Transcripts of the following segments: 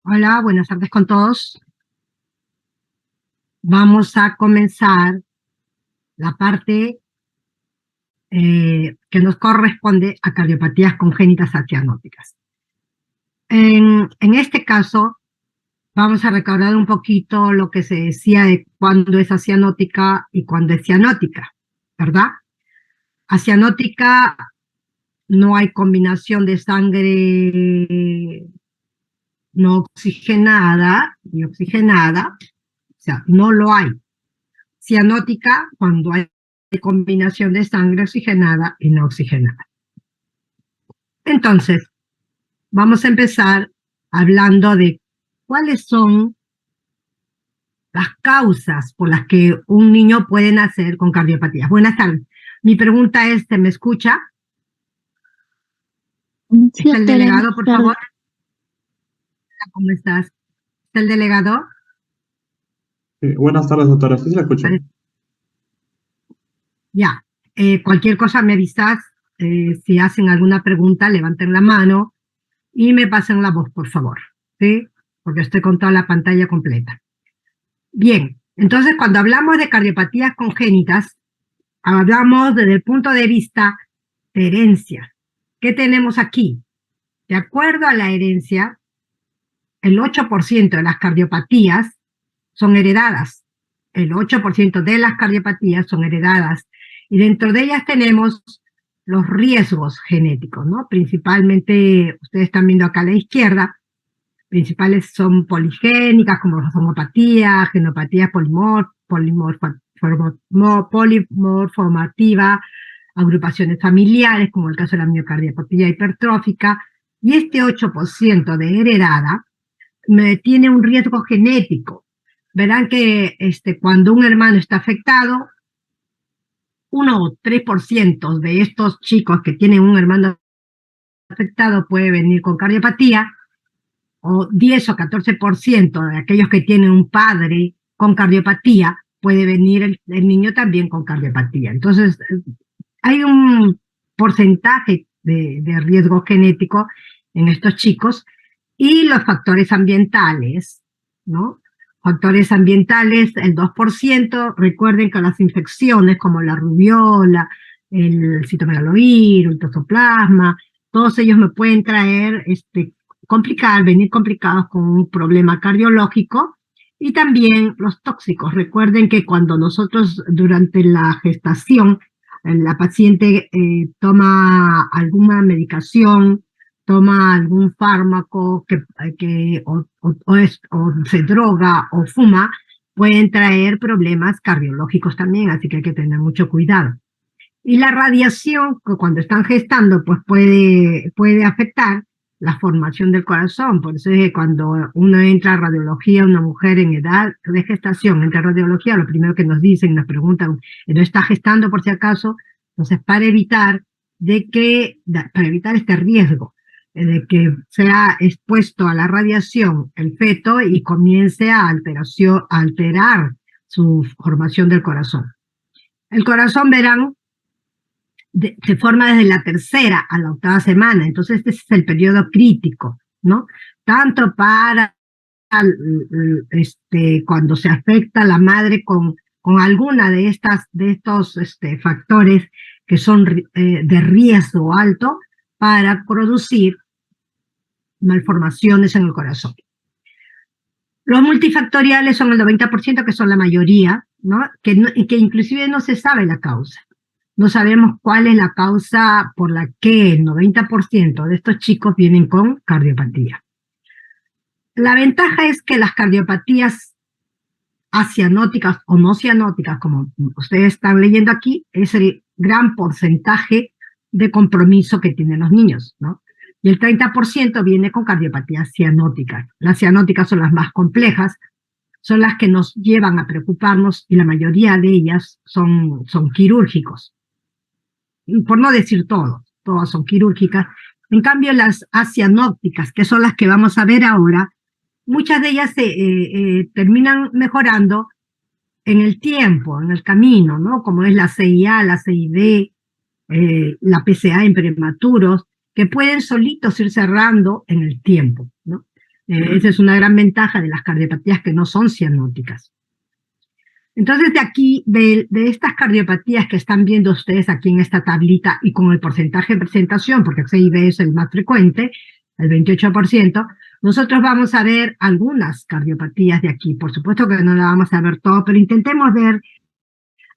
Hola, buenas tardes con todos. Vamos a comenzar la parte que nos corresponde a cardiopatías congénitas cianóticas. En este caso, vamos a recordar un poquito lo que se decía de cuándo es acianótica y cuándo es cianótica, ¿verdad? Acianótica no hay combinación de sangre no oxigenada y oxigenada, o sea, no lo hay. Cianótica cuando hay combinación de sangre oxigenada y no oxigenada. Entonces, vamos a empezar hablando de cuáles son las causas por las que un niño puede nacer con cardiopatías. Buenas tardes. Mi pregunta es, ¿se me escucha? Sí, ¿Está el doctora, delegado, por tardes. favor? ¿Cómo estás? ¿Está el delegado? Buenas tardes, doctora. Sí, se la escucho. Ya. Cualquier cosa me avisas. Si hacen alguna pregunta, levanten la mano y me pasen la voz, por favor. ¿Sí? Porque estoy con toda la pantalla completa. Bien, entonces cuando hablamos de cardiopatías congénitas, hablamos desde el punto de vista de herencia. ¿Qué tenemos aquí? De acuerdo a la herencia, el 8% de las cardiopatías son heredadas. El 8% de las cardiopatías son heredadas. Y dentro de ellas tenemos los riesgos genéticos, ¿no? Principalmente, ustedes están viendo acá a la izquierda, principales son poligénicas, como la homopatía, genopatía polimorfomativa, agrupaciones familiares, como el caso de la miocardiopatía hipertrófica, y este 8% de heredada tiene un riesgo genético. Verán que cuando un hermano está afectado, 1 o 3% de estos chicos que tienen un hermano afectado puede venir con cardiopatía, o 10 o 14% de aquellos que tienen un padre con cardiopatía, puede venir el niño también con cardiopatía. Entonces, hay un porcentaje de riesgo genético en estos chicos, y los factores ambientales, ¿no? Factores ambientales, el 2%, recuerden que las infecciones como la rubiola, el citomegalovirus, el toxoplasma, todos ellos me pueden traer venir complicados con un problema cardiológico. Y también los tóxicos. Recuerden que cuando nosotros durante la gestación, la paciente toma alguna medicación, toma algún fármaco o se droga o fuma, pueden traer problemas cardiológicos también, así que hay que tener mucho cuidado. Y la radiación, que cuando están gestando, pues puede afectar la formación del corazón. Por eso es que cuando uno entra a radiología, una mujer en edad de gestación entra a radiología, lo primero que nos dicen, nos preguntan, ¿no está gestando por si acaso? Entonces, para evitar este riesgo, de que sea expuesto a la radiación el feto y comience a alterar su formación del corazón. El corazón, verán, se forma desde la tercera a la octava semana, entonces este es el periodo crítico, ¿no? Tanto para cuando se afecta la madre con alguna de estos factores que son de riesgo alto para producir malformaciones en el corazón. Los multifactoriales son el 90%, que son la mayoría, ¿no? Que inclusive no se sabe la causa. No sabemos cuál es la causa por la que el 90% de estos chicos vienen con cardiopatía. La ventaja es que las cardiopatías acianóticas o no cianóticas, como ustedes están leyendo aquí, es el gran porcentaje de compromiso que tienen los niños, ¿no? Y el 30% viene con cardiopatías cianóticas. Las cianóticas son las más complejas, son las que nos llevan a preocuparnos, y la mayoría de ellas son quirúrgicos. Por no decir todas son quirúrgicas. En cambio, las acianóticas, que son las que vamos a ver ahora, muchas de ellas terminan mejorando en el tiempo, en el camino, ¿no? Como es la CIA, la CID, la PCA en prematuros, que pueden solitos ir cerrando en el tiempo, ¿no? Esa es una gran ventaja de las cardiopatías que no son cianóticas. Entonces, de aquí, de estas cardiopatías que están viendo ustedes aquí en esta tablita y con el porcentaje de presentación, porque CIB es el más frecuente, el 28%, nosotros vamos a ver algunas cardiopatías de aquí. Por supuesto que no la vamos a ver todo, pero intentemos ver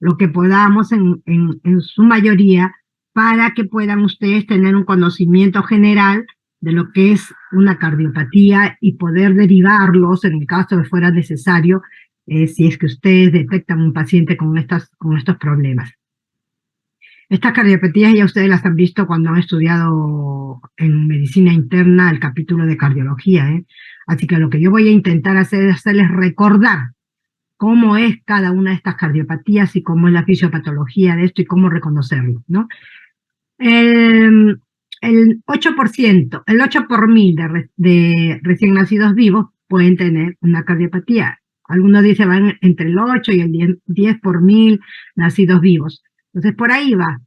lo que podamos en su mayoría para que puedan ustedes tener un conocimiento general de lo que es una cardiopatía y poder derivarlos en el caso de fuera necesario si es que ustedes detectan un paciente con estos problemas. Estas cardiopatías ya ustedes las han visto cuando han estudiado en medicina interna el capítulo de cardiología, ¿eh? Así que lo que yo voy a intentar hacer es hacerles recordar cómo es cada una de estas cardiopatías y cómo es la fisiopatología de esto y cómo reconocerlo, ¿no? El 8%, el 8 por mil de recién nacidos vivos pueden tener una cardiopatía. Algunos dicen van entre el 8 y el 10 por mil nacidos vivos. Entonces por ahí va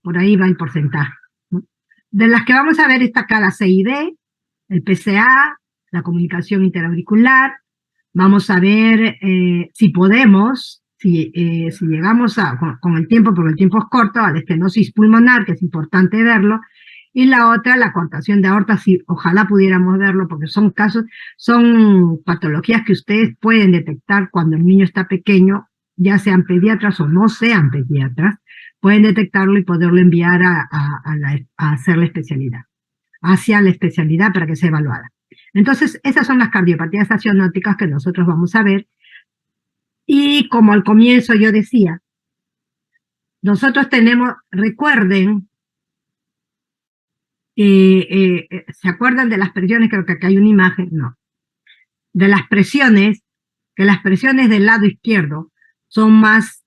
el porcentaje, ¿no? De las que vamos a ver está acá la CID, el PCA, la comunicación interauricular. Vamos a ver si podemos, si llegamos con el tiempo, porque el tiempo es corto, a la estenosis pulmonar, que es importante verlo, y la otra, la coartación de aorta, si ojalá pudiéramos verlo, porque son patologías que ustedes pueden detectar cuando el niño está pequeño, ya sean pediatras o no sean pediatras, pueden detectarlo y poderlo enviar a hacer la especialidad, hacia la especialidad para que sea evaluada. Entonces, esas son las cardiopatías acionóticas que nosotros vamos a ver. Y como al comienzo yo decía, nosotros tenemos, recuerden, ¿se acuerdan de las presiones? Creo que acá hay una imagen, no. De las presiones, que las presiones del lado izquierdo son más,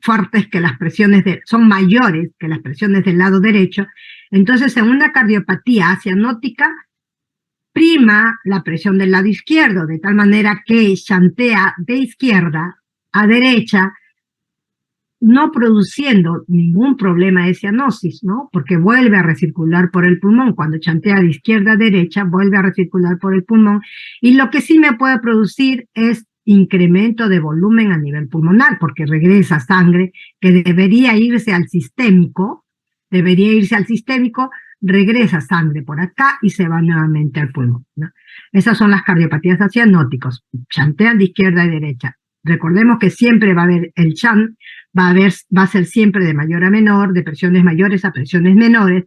fuertes que las presiones, son mayores que las presiones del lado derecho. Entonces, en una cardiopatía acianótica, prima la presión del lado izquierdo, de tal manera que chantea de izquierda a derecha, no produciendo ningún problema de cianosis, ¿no? Porque vuelve a recircular por el pulmón. Cuando chantea de izquierda a derecha, vuelve a recircular por el pulmón. Y lo que sí me puede producir es incremento de volumen a nivel pulmonar, porque regresa sangre que debería irse al sistémico, regresa sangre por acá y se va nuevamente al pulmón, ¿no? Esas son las cardiopatías acianóticas, chantean de izquierda a derecha. Recordemos que siempre va a haber el chant, va a ser siempre de mayor a menor, de presiones mayores a presiones menores,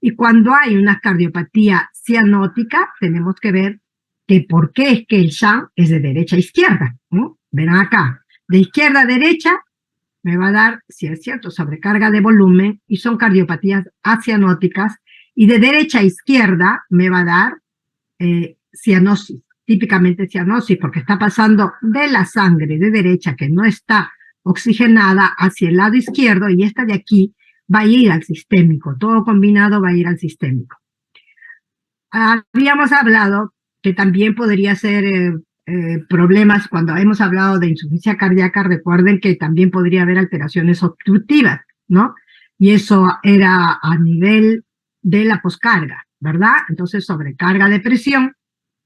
y cuando hay una cardiopatía cianótica, tenemos que ver que por qué es que el chant es de derecha a izquierda, ¿no? Verán acá, de izquierda a derecha me va a dar, si es cierto, sobrecarga de volumen, y son cardiopatías acianóticas, y de derecha a izquierda me va a dar cianosis, típicamente cianosis, porque está pasando de la sangre de derecha, que no está oxigenada, hacia el lado izquierdo, y esta de aquí va a ir al sistémico, todo combinado va a ir al sistémico. Habíamos hablado que también podría ser problemas, cuando hemos hablado de insuficiencia cardíaca, recuerden que también podría haber alteraciones obstructivas, ¿no? Y eso era a nivel de la poscarga, ¿verdad? Entonces, sobrecarga de presión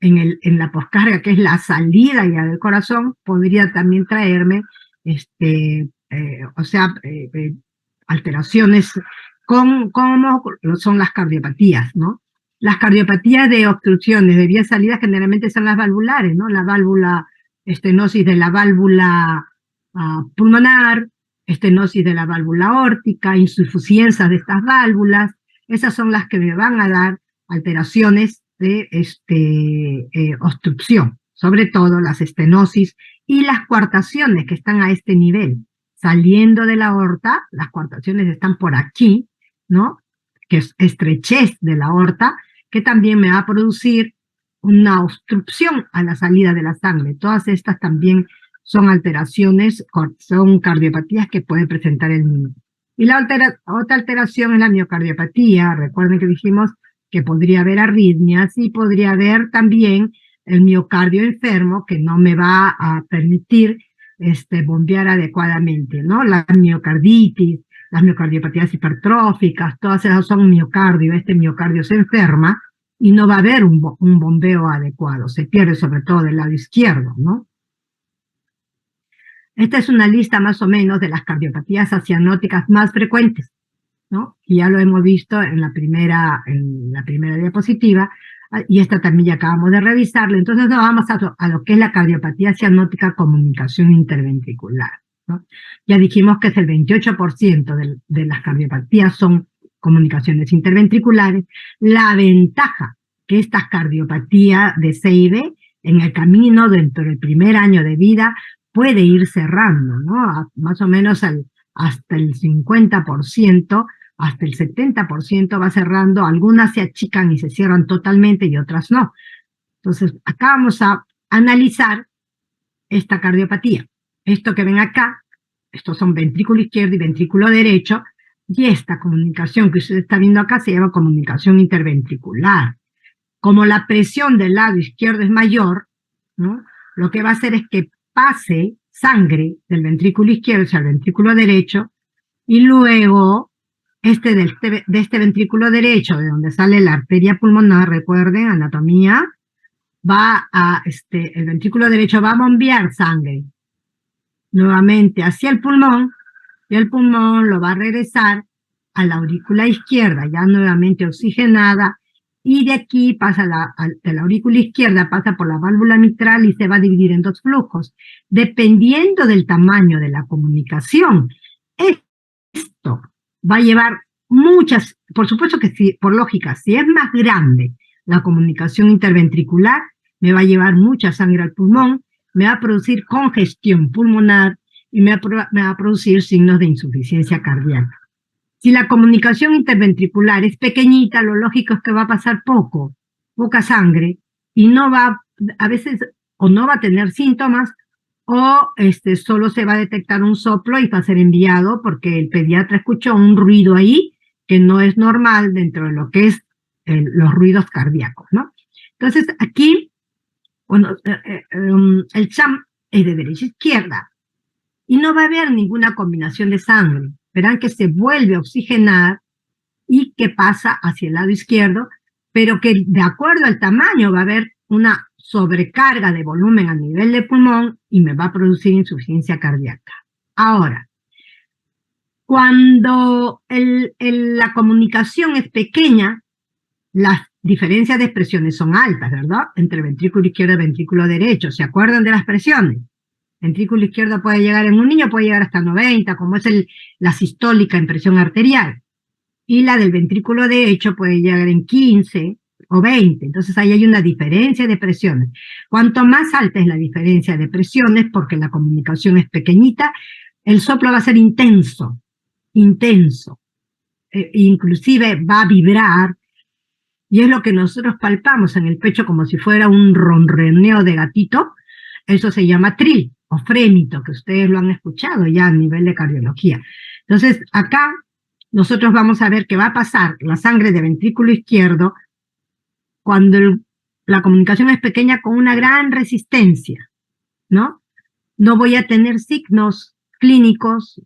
en la poscarga, que es la salida ya del corazón, podría también traerme, alteraciones como son las cardiopatías, ¿no? Las cardiopatías de obstrucciones de vías salidas generalmente son las valvulares, ¿no? La válvula, estenosis de la válvula pulmonar, estenosis de la válvula aórtica, insuficiencias de estas válvulas. Esas son las que me van a dar alteraciones de obstrucción, sobre todo las estenosis y las coartaciones que están a este nivel. Saliendo de la aorta, las coartaciones están por aquí, ¿no? Que es estrechez de la aorta, que también me va a producir una obstrucción a la salida de la sangre. Todas estas también son alteraciones, son cardiopatías que puede presentar el niño. Y la otra alteración es la miocardiopatía. Recuerden que dijimos que podría haber arritmias y podría haber también el miocardio enfermo que no me va a permitir bombear adecuadamente, ¿no? La miocarditis, las miocardiopatías hipertróficas, todas esas son miocardio, este miocardio se enferma y no va a haber un bombeo adecuado, se pierde sobre todo del lado izquierdo, ¿no? Esta es una lista más o menos de las cardiopatías acianóticas más frecuentes, ¿no? Y ya lo hemos visto en la primera diapositiva, y esta también ya acabamos de revisarla. Entonces nos vamos a lo que es la cardiopatía cianótica comunicación interventricular, ¿no? Ya dijimos que es el 28% de las cardiopatías son comunicaciones interventriculares. La ventaja que esta cardiopatía de CIB en el camino dentro del primer año de vida puede ir cerrando, ¿no? Más o menos hasta el 50%, hasta el 70% va cerrando, algunas se achican y se cierran totalmente y otras no. Entonces, acá vamos a analizar esta cardiopatía. Esto que ven acá, estos son ventrículo izquierdo y ventrículo derecho, y esta comunicación que usted está viendo acá se llama comunicación interventricular. Como la presión del lado izquierdo es mayor, ¿no? Lo que va a hacer es que pase sangre del ventrículo izquierdo hacia el ventrículo derecho, y luego de este ventrículo derecho, de donde sale la arteria pulmonar, recuerden, anatomía, el ventrículo derecho va a bombear sangre nuevamente hacia el pulmón, y el pulmón lo va a regresar a la aurícula izquierda, ya nuevamente oxigenada, y de aquí pasa de la aurícula izquierda, pasa por la válvula mitral y se va a dividir en dos flujos, dependiendo del tamaño de la comunicación. Esto va a llevar muchas, por supuesto que sí, por lógica, si es más grande la comunicación interventricular, me va a llevar mucha sangre al pulmón, me va a producir congestión pulmonar y me va a producir signos de insuficiencia cardíaca. Si la comunicación interventricular es pequeñita, lo lógico es que va a pasar poca sangre, y no va, a veces, o no va a tener síntomas, o solo se va a detectar un soplo y va a ser enviado porque el pediatra escuchó un ruido ahí que no es normal dentro de lo que es los ruidos cardíacos, ¿no? Entonces, aquí, bueno, el CHAM es de derecha a izquierda, y no va a haber ninguna combinación de sangre. Verán que se vuelve a oxigenar y que pasa hacia el lado izquierdo, pero que de acuerdo al tamaño va a haber una sobrecarga de volumen a nivel de pulmón y me va a producir insuficiencia cardíaca. Ahora, cuando la comunicación es pequeña, las diferencias de presiones son altas, ¿verdad? Entre ventrículo izquierdo y ventrículo derecho. ¿Se acuerdan de las presiones? Ventrículo izquierdo puede llegar en un niño, puede llegar hasta 90, como es la sistólica en presión arterial. Y la del ventrículo derecho puede llegar en 15 o 20. Entonces ahí hay una diferencia de presiones. Cuanto más alta es la diferencia de presiones, porque la comunicación es pequeñita, el soplo va a ser intenso, intenso. Inclusive va a vibrar, y es lo que nosotros palpamos en el pecho como si fuera un ronroneo de gatito. Eso se llama trill o frémito, que ustedes lo han escuchado ya a nivel de cardiología. Entonces, acá nosotros vamos a ver que va a pasar la sangre de ventrículo izquierdo cuando la comunicación es pequeña con una gran resistencia, ¿no? No voy a tener signos clínicos,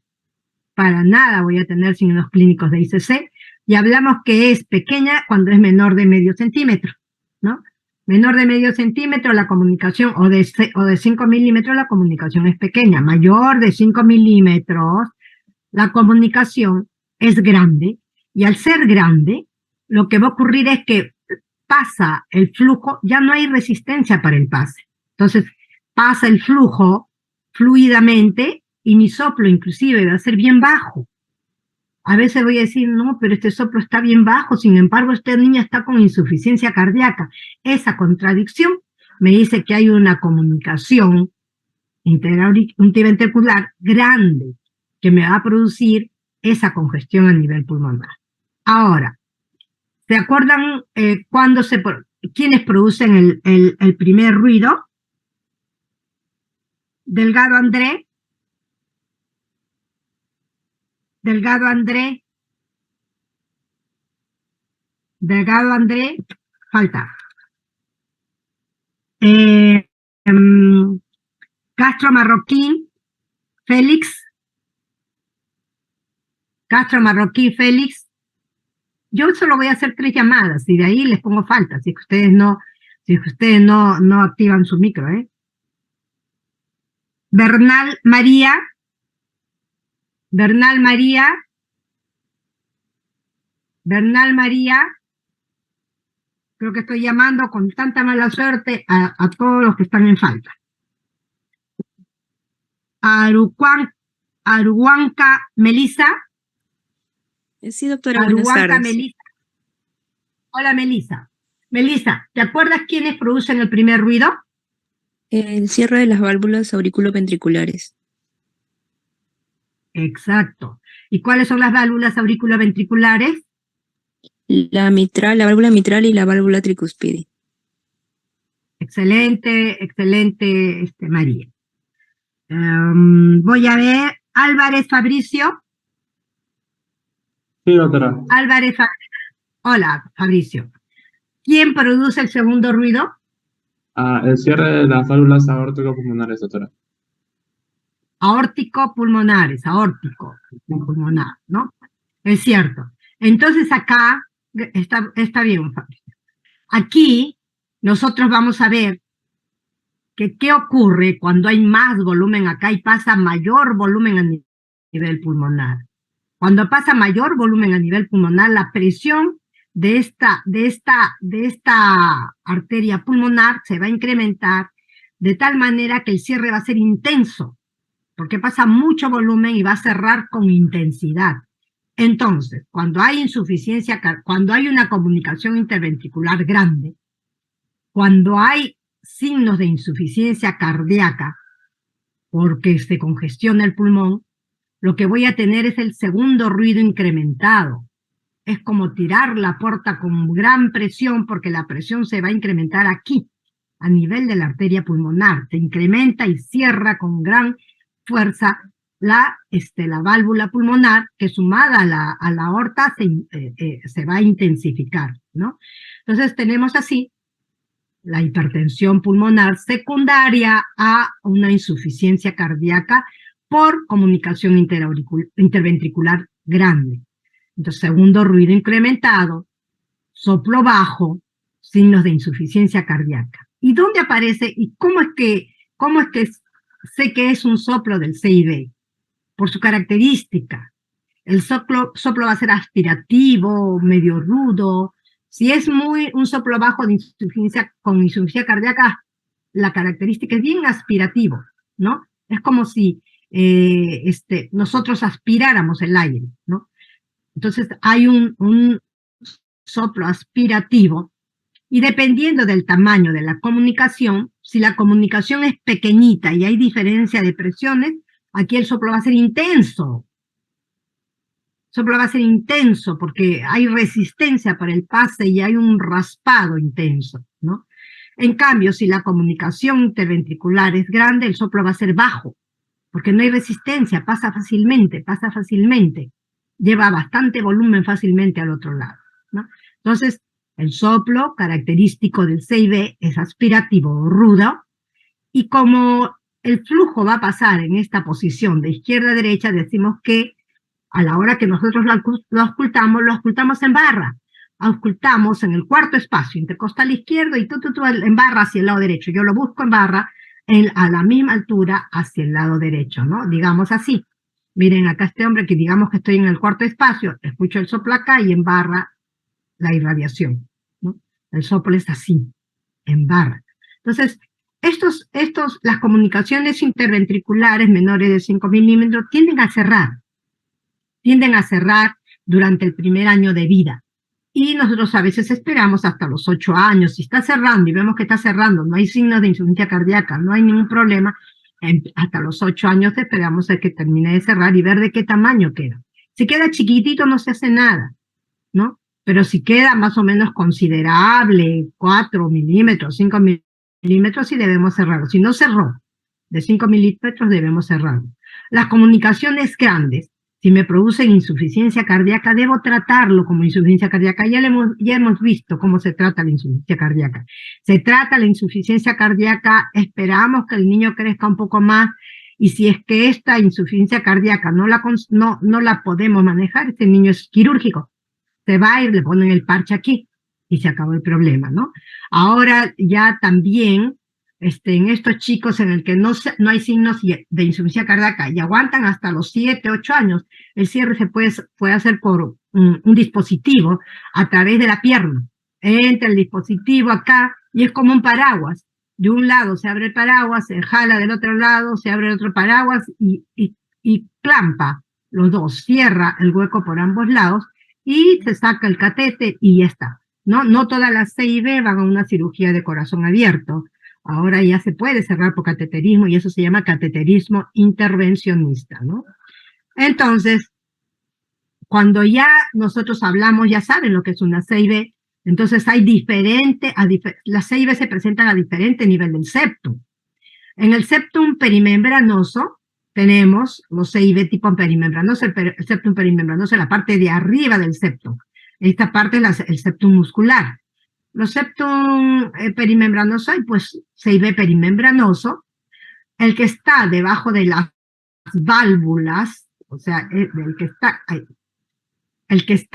para nada voy a tener signos clínicos de ICC, y hablamos que es pequeña cuando es menor de medio centímetro, ¿no? Menor de medio centímetro la comunicación, o de 5 milímetros la comunicación es pequeña. Mayor de 5 milímetros la comunicación es grande, y al ser grande, lo que va a ocurrir es que pasa el flujo, ya no hay resistencia para el pase. Entonces, pasa el flujo fluidamente, y mi soplo inclusive va a ser bien bajo. A veces voy a decir, no, pero este soplo está bien bajo, sin embargo, esta niña está con insuficiencia cardíaca. Esa contradicción me dice que hay una comunicación interventricular grande que me va a producir esa congestión a nivel pulmonar. Ahora, ¿se acuerdan quiénes producen el primer ruido? Delgado André, Delgado André, Delgado André, falta. Castro Marroquín, Félix, Castro Marroquín, Félix, Yo solo voy a hacer 3 llamadas y de ahí les pongo falta, si es que ustedes no activan su micro, ¿eh? Bernal María, Bernal María, Bernal María, creo que estoy llamando con tanta mala suerte a todos los que están en falta. Aruanca Melisa. Sí, doctora, buenas tardes. Melisa. Hola, Melisa. Melisa, ¿te acuerdas quiénes producen el primer ruido? El cierre de las válvulas auriculoventriculares. Exacto. ¿Y cuáles son las válvulas auriculoventriculares? La mitral, la válvula mitral y la válvula tricuspide. Excelente, excelente, María. Voy a ver, Álvarez Fabricio. Sí, doctora. Álvarez Fabricio. Hola, Fabricio. ¿Quién produce el segundo ruido? El cierre de las válvulas aórtico-pulmonares, doctora. Aórtico pulmonar, ¿no? Es cierto. Entonces acá, está bien, Fabricio. Aquí nosotros vamos a ver que qué ocurre cuando hay más volumen acá y pasa mayor volumen a nivel pulmonar. Cuando pasa mayor volumen a nivel pulmonar, la presión de esta arteria pulmonar se va a incrementar de tal manera que el cierre va a ser intenso, porque pasa mucho volumen y va a cerrar con intensidad. Entonces, cuando hay cuando hay una comunicación interventricular grande, cuando hay signos de insuficiencia cardíaca, porque se congestiona el pulmón, lo que voy a tener es el segundo ruido incrementado. Es como tirar la puerta con gran presión, porque la presión se va a incrementar aquí, a nivel de la arteria pulmonar. Se incrementa y cierra con gran fuerza la válvula pulmonar, que sumada a la aorta se va a intensificar, ¿no? Entonces tenemos así la hipertensión pulmonar secundaria a una insuficiencia cardíaca por comunicación interventricular grande. Entonces, segundo ruido incrementado, soplo bajo, signos de insuficiencia cardíaca. ¿Y dónde aparece? ¿Y cómo es que sé que es un soplo del CIB? Por su característica. El soplo va a ser aspirativo, medio rudo. Si es un soplo bajo de con insuficiencia cardíaca, la característica es bien aspirativo, ¿no? Es como si nosotros aspiráramos el aire, ¿no? Entonces hay un soplo aspirativo y dependiendo del tamaño de la comunicación, si la comunicación es pequeñita y hay diferencia de presiones, aquí el soplo va a ser intenso. El soplo va a ser intenso porque hay resistencia para el pase y hay un raspado intenso, ¿no? En cambio, si la comunicación interventricular es grande, el soplo va a ser bajo, porque no hay resistencia, pasa fácilmente, lleva bastante volumen fácilmente al otro lado, ¿no? Entonces, el soplo característico del CIB es aspirativo o rudo, y como el flujo va a pasar en esta posición de izquierda a derecha, decimos que a la hora que nosotros lo auscultamos en barra, auscultamos en el cuarto espacio intercostal izquierdo y tú en barra hacia el lado derecho. Yo lo busco en barra a la misma altura hacia el lado derecho, ¿no? Digamos así. Miren, acá este hombre que digamos que estoy en el cuarto espacio, escucho el soplo acá y en barra la irradiación, ¿no? El soplo es así, en barra. Entonces, las comunicaciones interventriculares menores de 5 milímetros tienden a cerrar durante el primer año de vida. Y nosotros a veces esperamos hasta los 8 años. Si está cerrando y vemos que está cerrando, no hay signos de insuficiencia cardíaca, no hay ningún problema, hasta los 8 años esperamos a que termine de cerrar y ver de qué tamaño queda. Si queda chiquitito no se hace nada, ¿no? Pero si queda más o menos considerable, 4 milímetros, 5 milímetros, sí debemos cerrarlo. Si no cerró de 5 milímetros, debemos cerrarlo. Las comunicaciones grandes, si me producen insuficiencia cardíaca, debo tratarlo como insuficiencia cardíaca. Ya hemos visto cómo se trata la insuficiencia cardíaca. Se trata la insuficiencia cardíaca, esperamos que el niño crezca un poco más, y si es que esta insuficiencia cardíaca no la podemos manejar, este niño es quirúrgico. se va y le ponen el parche aquí y se acabó el problema, ¿no? Ahora ya también, en estos chicos en el que no hay signos de insuficiencia cardíaca y aguantan hasta los 7, 8 años, el cierre se puede hacer por un dispositivo a través de la pierna. Entra el dispositivo acá y es como un paraguas. De un lado se abre el paraguas, se jala del otro lado, se abre el otro paraguas y clampa los dos, cierra el hueco por ambos lados y se saca el catete y ya está. No todas las CIB van a una cirugía de corazón abierto. Ahora ya se puede cerrar por cateterismo y eso se llama cateterismo intervencionista, ¿no? Entonces, cuando ya nosotros hablamos, ya saben lo que es una CIB, entonces hay las CIB se presentan a diferente nivel del septum. En el septum perimembranoso tenemos los CIB tipo perimembranoso, el septum perimembranoso, la parte de arriba del septum. Esta parte es el septum muscular. Los septum perimembranoso y pues CIB perimembranoso, el que está debajo de las válvulas, o sea, el que está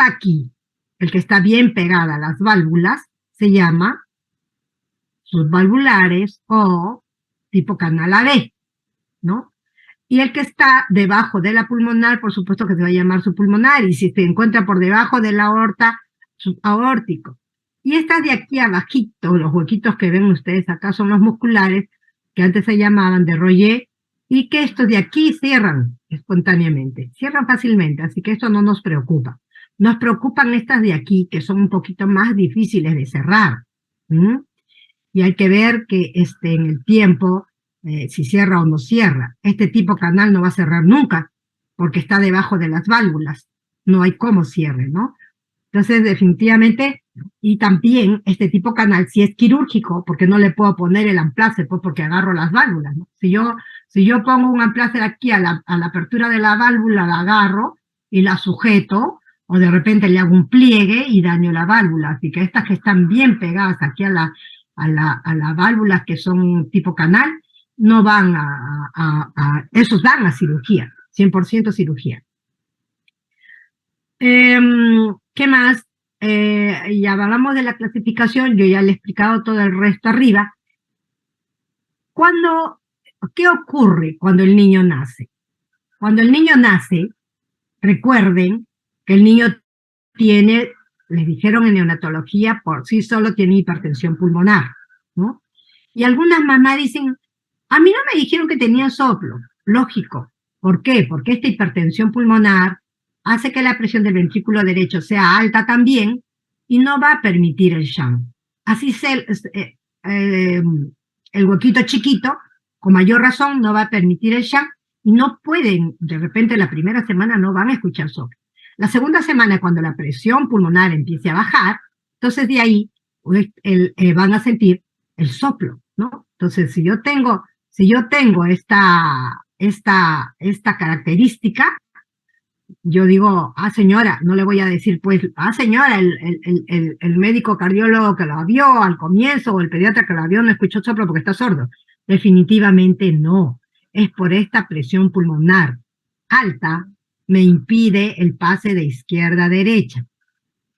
aquí, el que está bien pegada a las válvulas, se llama subvalvulares o tipo canal AB, ¿no? Y el que está debajo de la pulmonar, por supuesto que se va a llamar subpulmonar, y si se encuentra por debajo de la aorta, subaórtico. Y estas de aquí abajito, los huequitos que ven ustedes acá son los musculares, que antes se llamaban de Royer, y que estos de aquí cierran espontáneamente, cierran fácilmente, así que esto no nos preocupa. Nos preocupan estas de aquí, que son un poquito más difíciles de cerrar. Y hay que ver que en el tiempo, si cierra o no cierra. Este tipo canal no va a cerrar nunca, porque está debajo de las válvulas. No hay cómo cierre, ¿no? Entonces, definitivamente, y también este tipo canal, si es quirúrgico, porque no le puedo poner el amplacer, pues porque agarro las válvulas, ¿no? Si yo pongo un amplacer aquí a la apertura de la válvula, la agarro y la sujeto, o de repente le hago un pliegue y daño la válvula. Así que estas que están bien pegadas aquí a la válvula, que son tipo canal, no van esos van a cirugía, 100% cirugía. ¿Qué más? Ya hablamos de la clasificación, yo ya le he explicado todo el resto arriba. ¿Qué ocurre cuando el niño nace? Cuando el niño nace, recuerden que el niño les dijeron en neonatología, por sí solo tiene hipertensión pulmonar, ¿no? Y algunas mamás dicen, a mí no me dijeron que tenía soplo. Lógico. ¿Por qué? Porque esta hipertensión pulmonar hace que la presión del ventrículo derecho sea alta también y no va a permitir el shunt. Así el huequito chiquito, con mayor razón, no va a permitir el shunt y no pueden, de repente la primera semana no van a escuchar soplo. La segunda semana, cuando la presión pulmonar empiece a bajar, entonces de ahí van a sentir el soplo, ¿no? Entonces, si yo tengo esta característica, yo digo, señora, no le voy a decir, pues, señora, el médico cardiólogo que la vio al comienzo o el pediatra que la vio no escuchó soplo porque está sordo. Definitivamente no. Es por esta presión pulmonar alta me impide el pase de izquierda a derecha.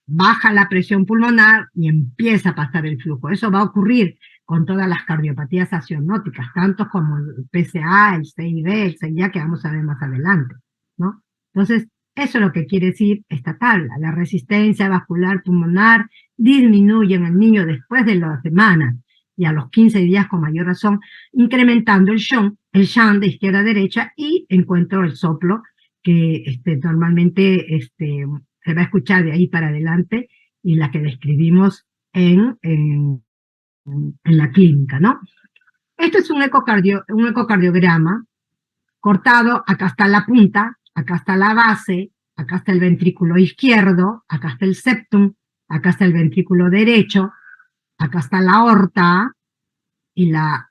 Baja la presión pulmonar y empieza a pasar el flujo. Eso va a ocurrir con todas las cardiopatías acionóticas, tanto como el PCA, el CIB, el CIA, que vamos a ver más adelante, ¿no? Entonces, eso es lo que quiere decir esta tabla. La resistencia vascular pulmonar disminuye en el niño después de la semana y a los 15 días con mayor razón, incrementando el shunt de izquierda a derecha y encuentro el soplo que normalmente se va a escuchar de ahí para adelante y la que describimos en la clínica, ¿no? Esto es un ecocardiograma cortado, acá está la punta, acá está la base, acá está el ventrículo izquierdo, acá está el septum, acá está el ventrículo derecho, acá está la aorta y la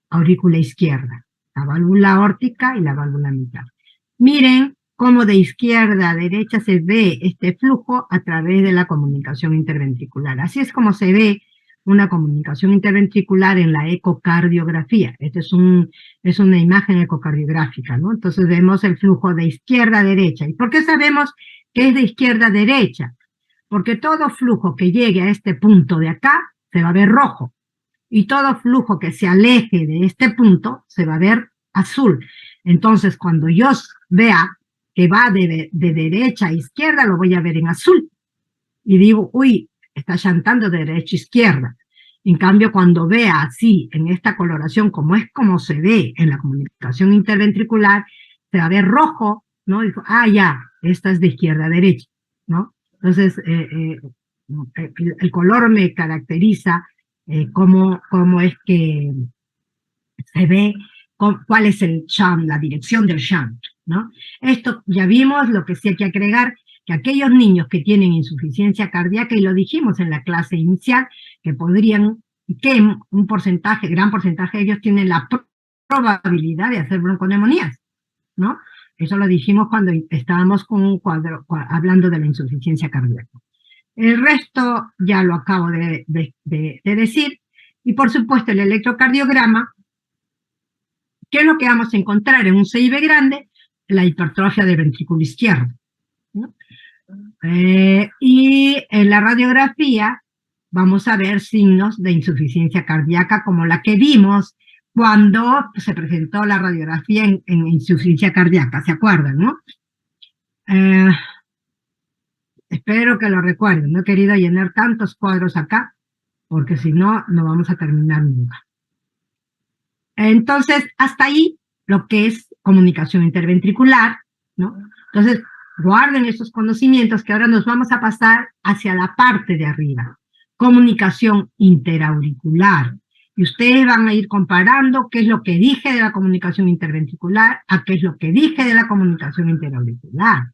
aurícula izquierda, la válvula aórtica y la válvula mitral. Miren cómo de izquierda a derecha se ve este flujo a través de la comunicación interventricular. Así es como se ve una comunicación interventricular en la ecocardiografía. Esta es una imagen ecocardiográfica, ¿no? Entonces vemos el flujo de izquierda a derecha. ¿Y por qué sabemos que es de izquierda a derecha, porque todo flujo que llegue a este punto de acá se va a ver rojo, y todo flujo que se aleje de este punto se va a ver azul. Entonces, cuando yo vea que va de derecha a izquierda, lo voy a ver en azul. Y digo, uy, está llantando de derecha a izquierda. En cambio, cuando vea así, en esta coloración, como es como se ve en la comunicación interventricular, se va a ver rojo, ¿no? Digo, ah, ya, esta es de izquierda a derecha, ¿no? Entonces, el color me caracteriza cómo es que se ve cuál es el shunt, la dirección del shunt, ¿no? Esto ya vimos, lo que sí hay que agregar, que aquellos niños que tienen insuficiencia cardíaca, y lo dijimos en la clase inicial, que podrían, que un porcentaje, gran porcentaje de ellos tienen la probabilidad de hacer bronconeumonías, ¿no? Eso lo dijimos cuando estábamos con un cuadro, hablando de la insuficiencia cardíaca. El resto ya lo acabo de decir, y por supuesto el electrocardiograma. ¿Qué es lo que vamos a encontrar en un CIB grande? La hipertrofia del ventrículo izquierdo, ¿no? Y en la radiografía vamos a ver signos de insuficiencia cardíaca como la que vimos cuando se presentó la radiografía en insuficiencia cardíaca, ¿se acuerdan, no? Espero que lo recuerden, no he querido llenar tantos cuadros acá, porque si no, no vamos a terminar nunca. Entonces, hasta ahí lo que es comunicación interventricular, ¿no? Entonces, guarden estos conocimientos que ahora nos vamos a pasar hacia la parte de arriba. Comunicación interauricular. Y ustedes van a ir comparando qué es lo que dije de la comunicación interventricular a qué es lo que dije de la comunicación interauricular.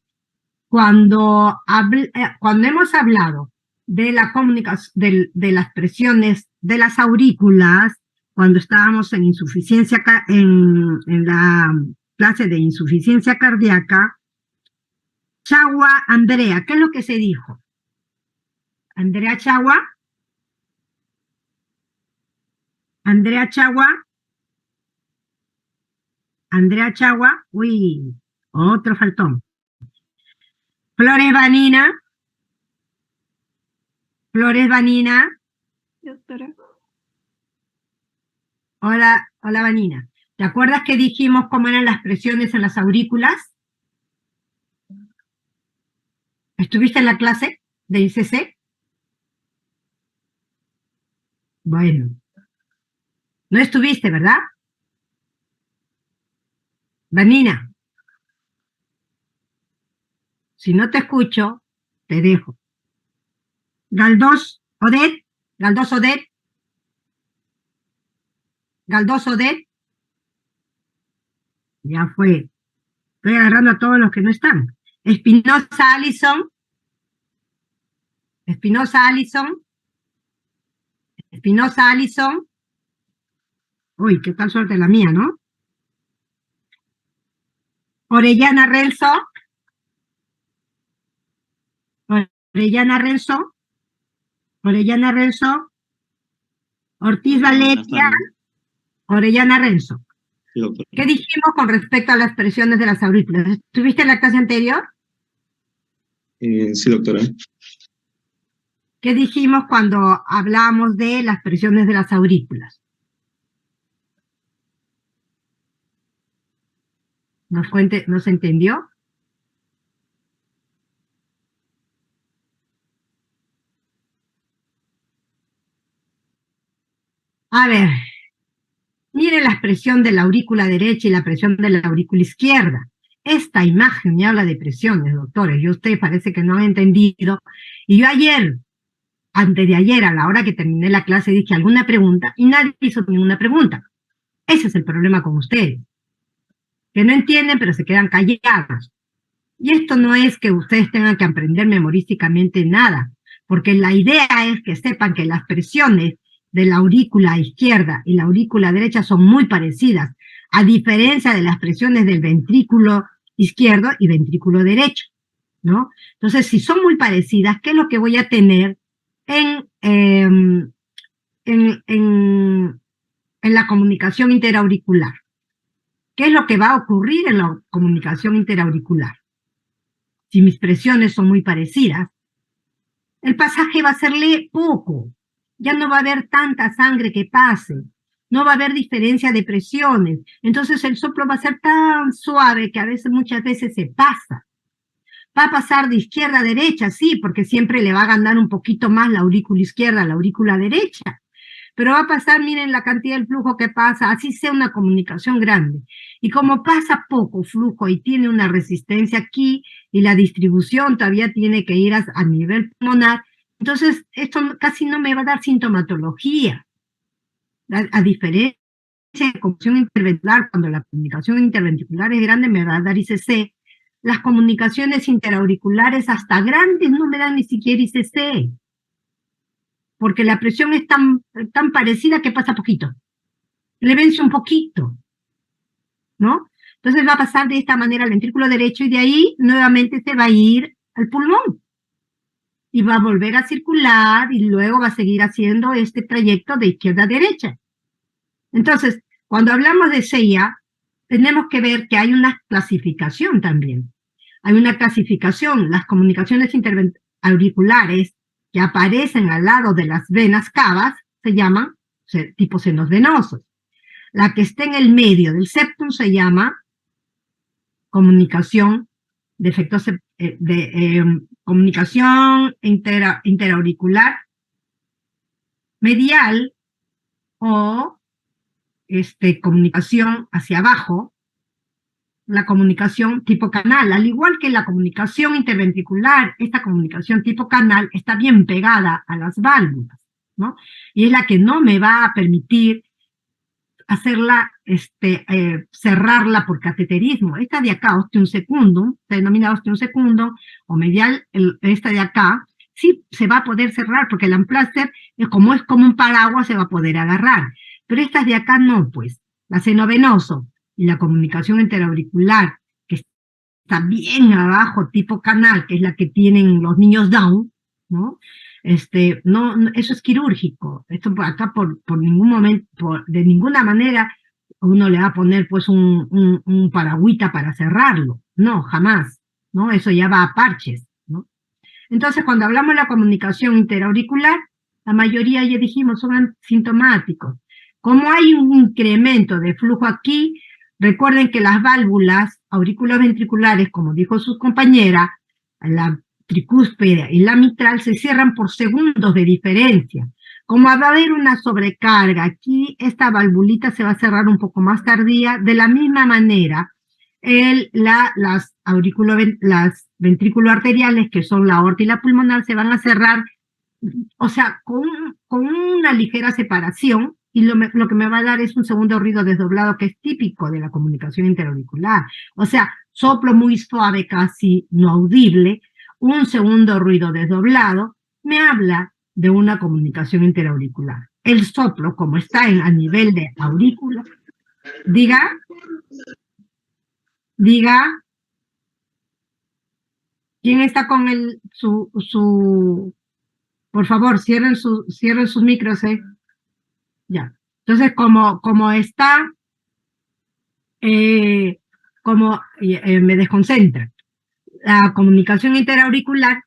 Cuando hemos hablado de la comunicación, de las presiones de las aurículas, cuando estábamos en insuficiencia, en la clase de insuficiencia cardíaca, Chagua, Andrea, ¿qué es lo que se dijo? Andrea Chagua. Andrea Chagua. Andrea Chagua. Uy, otro faltón. Flores Vanina. Flores Vanina. Doctora. Hola, hola Vanina. ¿Te acuerdas que dijimos cómo eran las presiones en las aurículas? ¿Estuviste en la clase de ICC? Bueno. No estuviste, ¿verdad? Vanina. Si no te escucho, te dejo. Galdós, Odette. Galdós, Odette. Galdós, Odette. Ya fue. Estoy agarrando a todos los que no están. Espinosa, Alison. Espinosa, Alison. Espinosa, Alison. Uy, qué tal suerte la mía, ¿no? Orellana Renzo. Orellana Renzo. Orellana Renzo. Ortiz Valeria. Orellana Renzo. Sí, doctora. ¿Qué dijimos con respecto a las presiones de las aurículas? ¿Estuviste en la clase anterior? Sí, doctora. ¿Qué dijimos cuando hablamos de las presiones de las aurículas? ¿No se entendió? A ver, miren la presión de la aurícula derecha y la presión de la aurícula izquierda. Esta imagen me habla de presiones, doctores, y usted parece que no ha entendido. Y yo ayer, antes de ayer, a la hora que terminé la clase, dije alguna pregunta, y nadie hizo ninguna pregunta. Ese es el problema con ustedes, que no entienden, pero se quedan callados. Y esto no es que ustedes tengan que aprender memorísticamente nada, porque la idea es que sepan que las presiones de la aurícula izquierda y la aurícula derecha son muy parecidas, a diferencia de las presiones del ventrículo izquierdo y ventrículo derecho, ¿no? Entonces, si son muy parecidas, ¿qué es lo que voy a tener en la comunicación interauricular? ¿Qué es lo que va a ocurrir en la comunicación interauricular? si mis presiones son muy parecidas, el pasaje va a serle poco. Ya no va a haber tanta sangre que pase. No va a haber diferencia de presiones. Entonces el soplo va a ser tan suave que muchas veces se pasa. Va a pasar de izquierda a derecha, sí, porque siempre le va a ganar un poquito más la aurícula izquierda a la aurícula derecha. Pero va a pasar, miren la cantidad del flujo que pasa, así sea una comunicación grande. Y como pasa poco flujo y tiene una resistencia aquí, y la distribución todavía tiene que ir a nivel pulmonar, entonces esto casi no me va a dar sintomatología. A diferencia de comunicación interventricular, cuando la comunicación interventricular es grande me va a dar ICC, las comunicaciones interauriculares hasta grandes no me dan ni siquiera ICC, porque la presión es tan parecida que pasa poquito, le vence un poquito, ¿no? Entonces va a pasar de esta manera al ventrículo derecho y de ahí nuevamente se va a ir al pulmón y va a volver a circular y luego va a seguir haciendo este trayecto de izquierda a derecha. Entonces, cuando hablamos de CIA, tenemos que ver que hay una clasificación también. Hay una clasificación, las comunicaciones auriculares que aparecen al lado de las venas cavas se llaman tipo senos venosos. La que está en el medio del septum se llama comunicación de efectos comunicación interauricular medial o comunicación hacia abajo, la comunicación tipo canal, al igual que la comunicación interventricular, esta comunicación tipo canal está bien pegada a las válvulas, ¿no? Y es la que no me va a permitir hacerla, cerrarla por cateterismo. Esta de acá, ostium secundum, se denomina ostium secundum, o medial, esta de acá, sí se va a poder cerrar, porque el amplaster, como es como un paraguas, se va a poder agarrar. Pero estas de acá no, pues. La seno venoso y la comunicación interauricular, que está bien abajo, tipo canal, que es la que tienen los niños Down, ¿no? Eso es quirúrgico. Esto por acá, por ningún momento, de ninguna manera, uno le va a poner pues un paragüita para cerrarlo. No, jamás, ¿no? Eso ya va a parches, ¿no? Entonces, cuando hablamos de la comunicación interauricular, la mayoría, ya dijimos, son asintomáticos. Como hay un incremento de flujo aquí, recuerden que las válvulas auriculoventriculares, como dijo su compañera, la tricúspide y la mitral se cierran por segundos de diferencia. Como va a haber una sobrecarga aquí, esta valvulita se va a cerrar un poco más tardía, de la misma manera, las ventrículo-arteriales, que son la aorta y la pulmonar, se van a cerrar, o sea, con una ligera separación, y lo que me va a dar es un segundo ruido desdoblado que es típico de la comunicación interauricular. O sea, soplo muy suave, casi no audible, un segundo ruido desdoblado, me habla de una comunicación interauricular. El soplo, como está a nivel de aurícula, diga, ¿quién está con por favor, cierren sus micros, Ya. Entonces, como está, me desconcentra. La comunicación interauricular,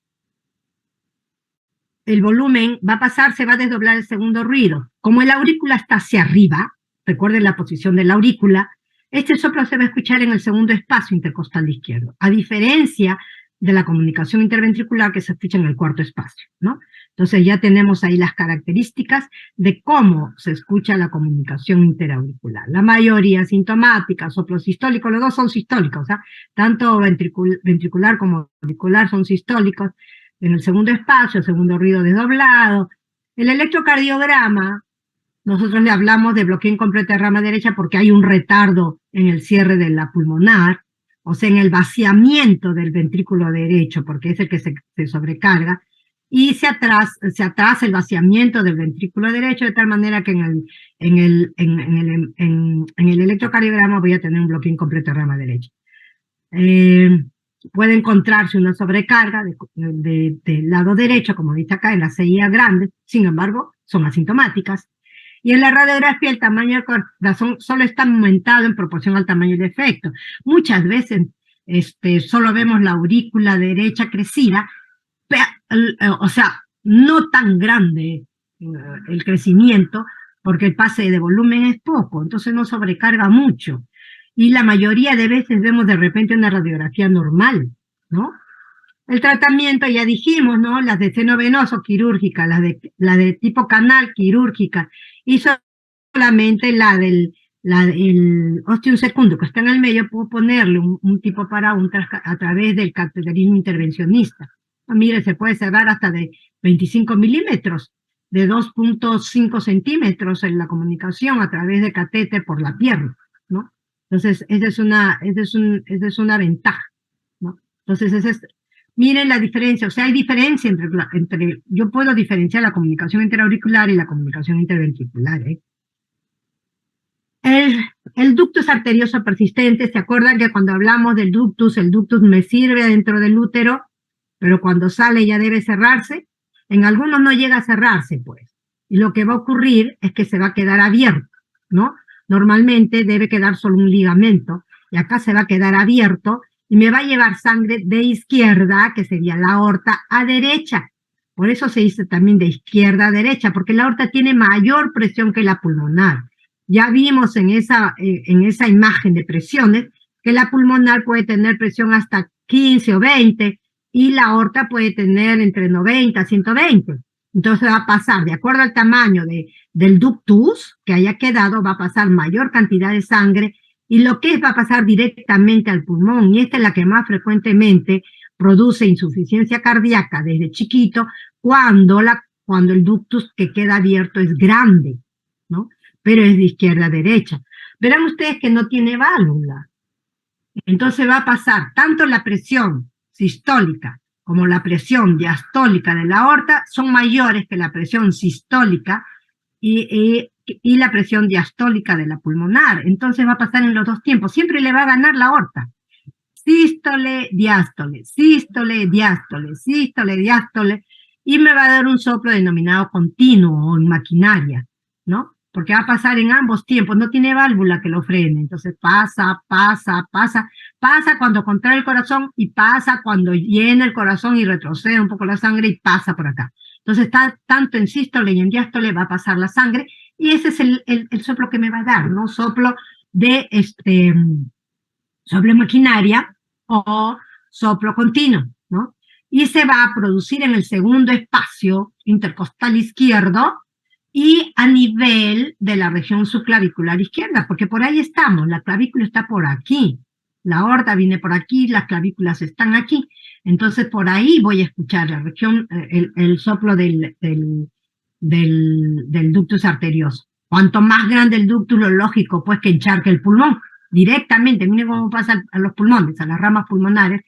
el volumen va a pasar, se va a desdoblar el segundo ruido. Como el aurícula está hacia arriba, recuerden la posición de la aurícula, este soplo se va a escuchar en el segundo espacio intercostal izquierdo, a diferencia de la comunicación interventricular que se escucha en el cuarto espacio, ¿no? Entonces ya tenemos ahí las características de cómo se escucha la comunicación interauricular. La mayoría sintomática, soplo sistólico, los dos son sistólicos, ¿ah? Tanto ventricular como auricular son sistólicos. En el segundo espacio, el segundo ruido desdoblado. El electrocardiograma, nosotros le hablamos de bloqueo incompleto de rama derecha porque hay un retardo en el cierre de la pulmonar, o sea, en el vaciamiento del ventrículo derecho, porque es el que se sobrecarga, y se atrasa el vaciamiento del ventrículo derecho, de tal manera que en el electrocardiograma voy a tener un bloqueo incompleto de rama derecha. Puede encontrarse una sobrecarga del lado derecho, como dice acá, en la CIA grande, sin embargo, son asintomáticas. Y en la radiografía el tamaño del corazón solo está aumentado en proporción al tamaño del efecto. Muchas veces solo vemos la aurícula derecha crecida, o sea, no tan grande el crecimiento, porque el pase de volumen es poco, entonces no sobrecarga mucho. Y la mayoría de veces vemos de repente una radiografía normal, ¿no? El tratamiento, ya dijimos, ¿no? Las de seno venoso, quirúrgica, la de tipo canal, quirúrgica, y solamente el ostium secundum que está en el medio, puedo ponerle un tipo para a través del cateterismo intervencionista. Mire, se puede cerrar hasta de 25 milímetros, de 2.5 centímetros en la comunicación a través de catéter por la pierna, ¿no? Entonces, esa es una ventaja, ¿no? Entonces, miren la diferencia, o sea, hay diferencia entre yo puedo diferenciar la comunicación interauricular y la comunicación interventricular, ¿eh? El ductus arterioso persistente, ¿se acuerdan que cuando hablamos del ductus, el ductus me sirve dentro del útero, pero cuando sale ya debe cerrarse? En algunos no llega a cerrarse, pues. Y lo que va a ocurrir es que se va a quedar abierto, ¿no? Normalmente debe quedar solo un ligamento, y acá se va a quedar abierto, y me va a llevar sangre de izquierda, que sería la aorta, a derecha. Por eso se dice también de izquierda a derecha, porque la aorta tiene mayor presión que la pulmonar. Ya vimos en esa imagen de presiones que la pulmonar puede tener presión hasta 15 o 20 y la aorta puede tener entre 90 a 120. Entonces va a pasar, de acuerdo al tamaño del ductus que haya quedado, va a pasar mayor cantidad de sangre y lo que va a pasar directamente al pulmón, y esta es la que más frecuentemente produce insuficiencia cardíaca desde chiquito cuando el ductus que queda abierto es grande, ¿no? Pero es de izquierda a derecha. Verán ustedes que no tiene válvula. Entonces va a pasar tanto la presión sistólica como la presión diastólica de la aorta son mayores que la presión sistólica y la presión diastólica de la pulmonar. Entonces va a pasar en los dos tiempos. Siempre le va a ganar la aorta. Sístole, diástole, sístole, diástole, sístole, diástole, y me va a dar un soplo denominado continuo o en maquinaria, ¿no? Porque va a pasar en ambos tiempos, no tiene válvula que lo frene, entonces pasa cuando contrae el corazón y pasa cuando llena el corazón y retrocede un poco la sangre y pasa por acá. Entonces está tanto en sístole y en diástole va a pasar la sangre y ese es el soplo que me va a dar, ¿no? Soplo de soplo maquinaria o soplo continuo, ¿no? Y se va a producir en el segundo espacio intercostal izquierdo y a nivel de la región subclavicular izquierda, porque por ahí estamos, la clavícula está por aquí, la aorta viene por aquí, las clavículas están aquí, entonces por ahí voy a escuchar la región, el soplo del ductus arterioso. Cuanto más grande el ductus, lo lógico, pues que encharque el pulmón, directamente, miren cómo pasa a los pulmones, a las ramas pulmonares,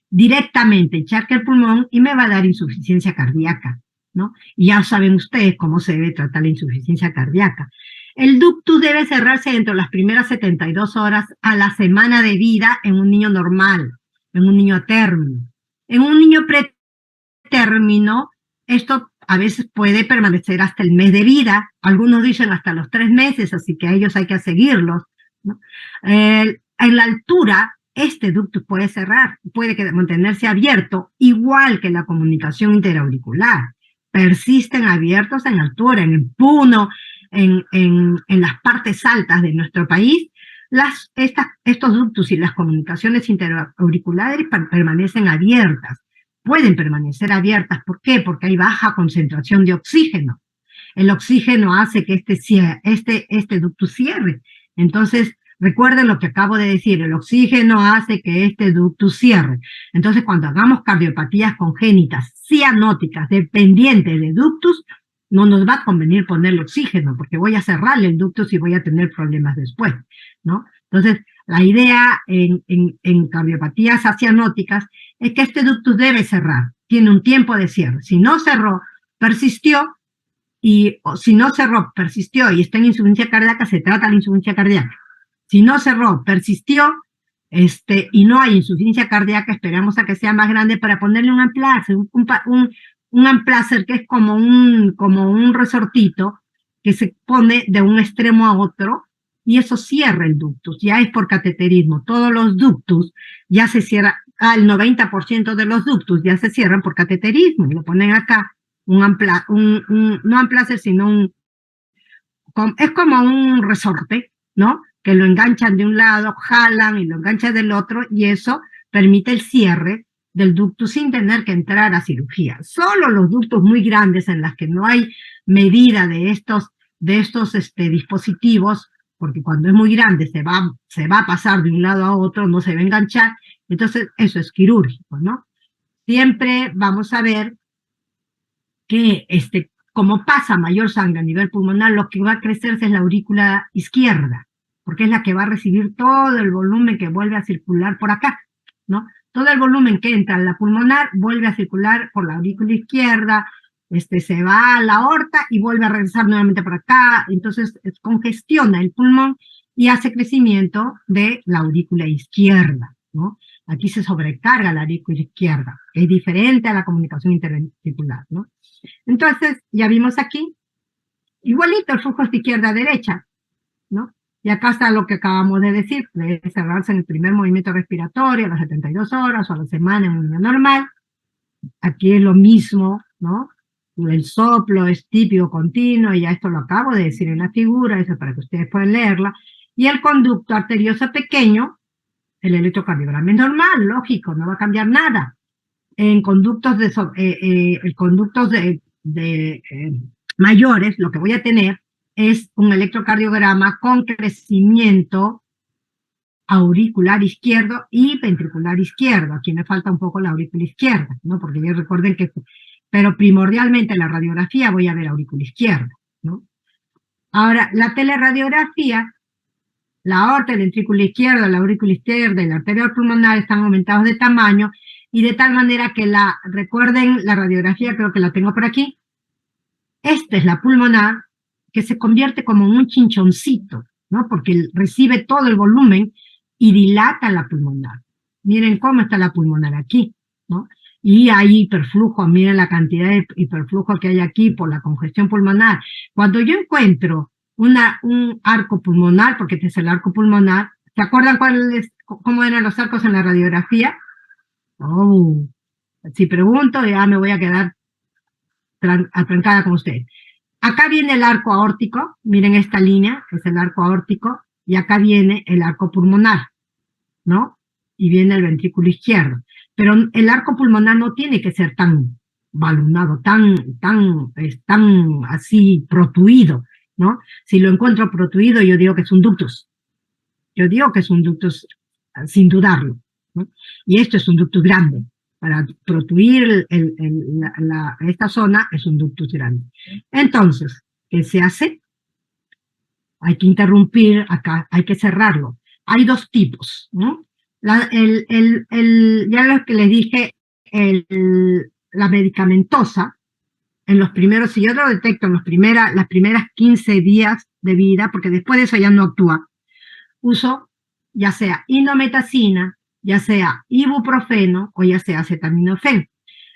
directamente encharque el pulmón y me va a dar insuficiencia cardíaca, ¿no? Y ya saben ustedes cómo se debe tratar la insuficiencia cardíaca. El ductus debe cerrarse dentro de las primeras 72 horas a la semana de vida en un niño normal, en un niño a término. En un niño pretérmino, esto a veces puede permanecer hasta el mes de vida, algunos dicen hasta los 3 meses, así que a ellos hay que seguirlos, ¿no? En la altura, este ductus puede cerrar, puede mantenerse abierto, igual que la comunicación interauricular. Persisten abiertos en altura, en el Puno, en las partes altas de nuestro país. Estos ductus y las comunicaciones interauriculares permanecen abiertas, pueden permanecer abiertas. ¿Por qué? Porque hay baja concentración de oxígeno. El oxígeno hace que este ductus cierre. Entonces, recuerden lo que acabo de decir, el oxígeno hace que este ductus cierre. Entonces, cuando hagamos cardiopatías congénitas cianóticas dependientes de ductus, no nos va a convenir ponerle oxígeno, porque voy a cerrarle el ductus y voy a tener problemas después, ¿no? Entonces, la idea en cardiopatías acianóticas es que este ductus debe cerrar, tiene un tiempo de cierre. Si no cerró, persistió, o si no cerró, persistió y está en insuficiencia cardíaca, se trata la insuficiencia cardíaca. Si no cerró, persistió, y no hay insuficiencia cardíaca, esperamos a que sea más grande para ponerle un amplacer, un amplacer que es como un resortito que se pone de un extremo a otro y eso cierra el ductus, ya es por cateterismo. Todos los ductus ya se cierran, el 90% de los ductus ya se cierran por cateterismo, y lo ponen acá, no amplacer, sino es como un resorte, ¿no? Que lo enganchan de un lado, jalan y lo enganchan del otro, y eso permite el cierre del ductus sin tener que entrar a cirugía. Solo los ductus muy grandes en las que no hay medida de estos dispositivos, porque cuando es muy grande se va a pasar de un lado a otro, no se va a enganchar, entonces eso es quirúrgico, ¿no? Siempre vamos a ver que como pasa mayor sangre a nivel pulmonar, lo que va a crecerse es la aurícula izquierda, porque es la que va a recibir todo el volumen que vuelve a circular por acá, ¿no? Todo el volumen que entra en la pulmonar vuelve a circular por la aurícula izquierda, se va a la aorta y vuelve a regresar nuevamente por acá, entonces congestiona el pulmón y hace crecimiento de la aurícula izquierda, ¿no? Aquí se sobrecarga la aurícula izquierda, que es diferente a la comunicación interventricular, ¿no? Entonces, ya vimos aquí, igualito el flujo de izquierda a derecha, ¿no? Y acá está lo que acabamos de decir, debe cerrarse en el primer movimiento respiratorio, a las 72 horas o a la semana en un niño normal. Aquí es lo mismo, ¿no? El soplo es típico, continuo, y ya esto lo acabo de decir en la figura, eso para que ustedes puedan leerla. Y el conducto arterioso pequeño, el electrocardiograma es normal, lógico, no va a cambiar nada. En conductos mayores, lo que voy a tener es un electrocardiograma con crecimiento auricular izquierdo y ventricular izquierdo. Aquí me falta un poco la aurícula izquierda, ¿no? Porque ya recuerden que, pero primordialmente en la radiografía voy a ver aurícula izquierda, ¿no? Ahora, la teleradiografía, la aorta, el ventrículo izquierdo, la aurícula izquierda y la arteria pulmonar están aumentados de tamaño, y de tal manera que recuerden la radiografía, creo que la tengo por aquí. Esta es la pulmonar, que se convierte como en un chinchoncito, ¿no? Porque recibe todo el volumen y dilata la pulmonar. Miren cómo está la pulmonar aquí, ¿no? Y hay hiperflujo, miren la cantidad de hiperflujo que hay aquí por la congestión pulmonar. Cuando yo encuentro un arco pulmonar, porque este es el arco pulmonar, ¿se acuerdan cómo eran los arcos en la radiografía? Oh, si pregunto ya me voy a quedar atrancada con ustedes. Acá viene el arco aórtico, miren esta línea, es el arco aórtico, y acá viene el arco pulmonar, ¿no? Y viene el ventrículo izquierdo. Pero el arco pulmonar no tiene que ser tan balonado, tan así protuido, ¿no? Si lo encuentro protuido, yo digo que es un ductus. Yo digo que es un ductus sin dudarlo, ¿no? Y esto es un ductus grande. Para protuir esta zona es un ductus grande. Entonces, ¿qué se hace? Hay que interrumpir acá, hay que cerrarlo. Hay dos tipos, ¿no? Ya lo que les dije, la medicamentosa, en los primeros, si yo lo detecto en las primeras 15 días de vida, porque después de eso ya no actúa, uso ya sea indometacina, ya sea ibuprofeno o ya sea acetaminofén.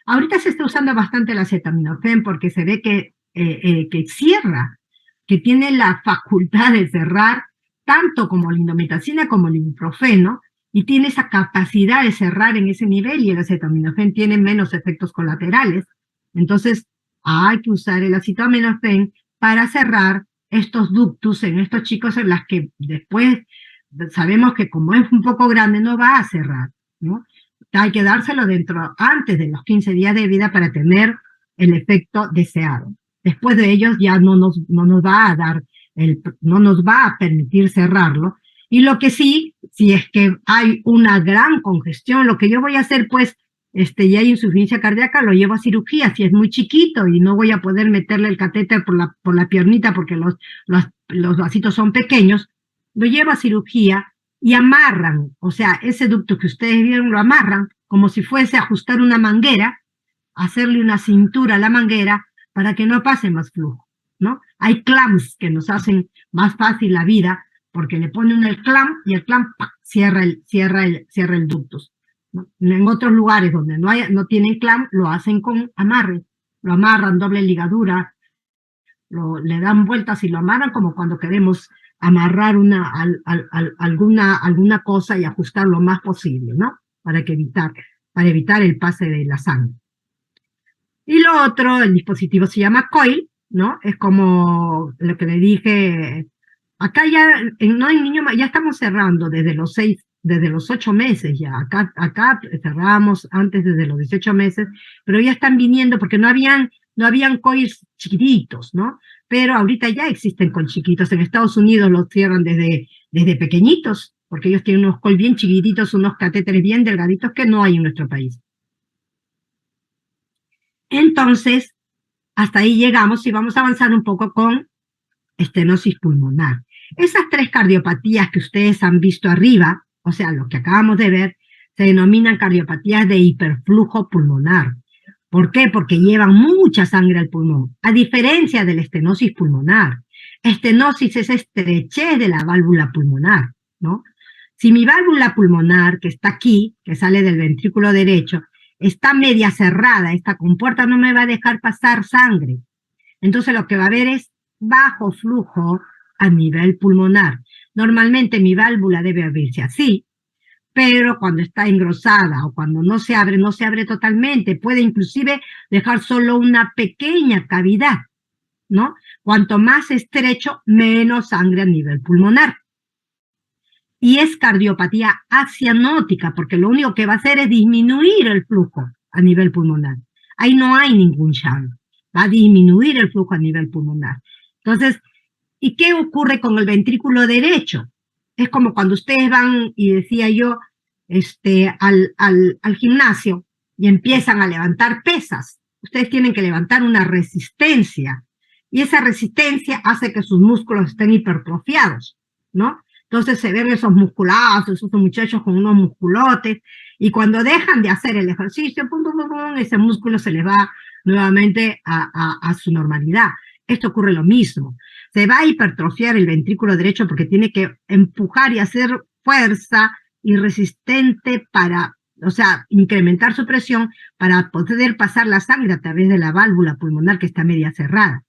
Ahorita se está usando bastante el acetaminofén porque se ve que cierra, que tiene la facultad de cerrar tanto como la indometacina como el ibuprofeno, y tiene esa capacidad de cerrar en ese nivel, y el acetaminofén tiene menos efectos colaterales. Entonces hay que usar el acetaminofén para cerrar estos ductus en estos chicos en las que después sabemos que como es un poco grande no va a cerrar, ¿no? Hay que dárselo antes de los 15 días de vida para tener el efecto deseado. Después de ellos ya no nos va a dar, no nos va a permitir cerrarlo. Y lo que sí, si es que hay una gran congestión, lo que yo voy a hacer, pues, y hay insuficiencia cardíaca, lo llevo a cirugía, si es muy chiquito y no voy a poder meterle el catéter por la piernita porque los vasitos son pequeños, lo llevo a cirugía y amarran, o sea, ese ducto que ustedes vieron lo amarran como si fuese a ajustar una manguera, hacerle una cintura a la manguera para que no pase más flujo, ¿no? Hay clamps que nos hacen más fácil la vida porque le ponen el clamp y el clamp cierra el ductus, ¿no? En otros lugares donde no tienen clamp lo hacen con amarre, lo amarran doble ligadura, le dan vueltas y lo amarran como cuando queremos amarrar alguna cosa y ajustar lo más posible, ¿no? Para evitar el pase de la sangre. Y lo otro, el dispositivo se llama coil, ¿no? Es como lo que le dije, acá ya no hay niños, ya estamos cerrando desde los 8 meses ya, acá cerramos antes desde los 18 meses, pero ya están viniendo porque no habían coils chiquititos, ¿no? Pero ahorita ya existen coils chiquitos, en Estados Unidos los cierran desde pequeñitos, porque ellos tienen unos coils bien chiquititos, unos catéteres bien delgaditos que no hay en nuestro país. Entonces, hasta ahí llegamos y vamos a avanzar un poco con estenosis pulmonar. Esas 3 cardiopatías que ustedes han visto arriba, o sea, lo que acabamos de ver, se denominan cardiopatías de hiperflujo pulmonar. ¿Por qué? Porque llevan mucha sangre al pulmón, a diferencia de la estenosis pulmonar. Estenosis es estrechez de la válvula pulmonar, ¿no? Si mi válvula pulmonar, que está aquí, que sale del ventrículo derecho, está media cerrada, esta compuerta no me va a dejar pasar sangre. Entonces lo que va a haber es bajo flujo a nivel pulmonar. Normalmente mi válvula debe abrirse así, pero cuando está engrosada o cuando no se abre totalmente, puede inclusive dejar solo una pequeña cavidad, ¿no? Cuanto más estrecho, menos sangre a nivel pulmonar. Y es cardiopatía acianótica, porque lo único que va a hacer es disminuir el flujo a nivel pulmonar. Ahí no hay ningún shunt, va a disminuir el flujo a nivel pulmonar. Entonces, ¿y qué ocurre con el ventrículo derecho? Es como cuando ustedes van, y decía yo, al gimnasio y empiezan a levantar pesas. Ustedes tienen que levantar una resistencia, y esa resistencia hace que sus músculos estén hipertrofiados, ¿no? Entonces se ven esos musculazos, esos muchachos con unos musculotes, y cuando dejan de hacer el ejercicio, pum, pum, pum, pum, ese músculo se les va nuevamente a su normalidad. Esto ocurre lo mismo. Se va a hipertrofiar el ventrículo derecho porque tiene que empujar y hacer fuerza y resistente para, o sea, incrementar su presión para poder pasar la sangre a través de la válvula pulmonar que está media cerrada.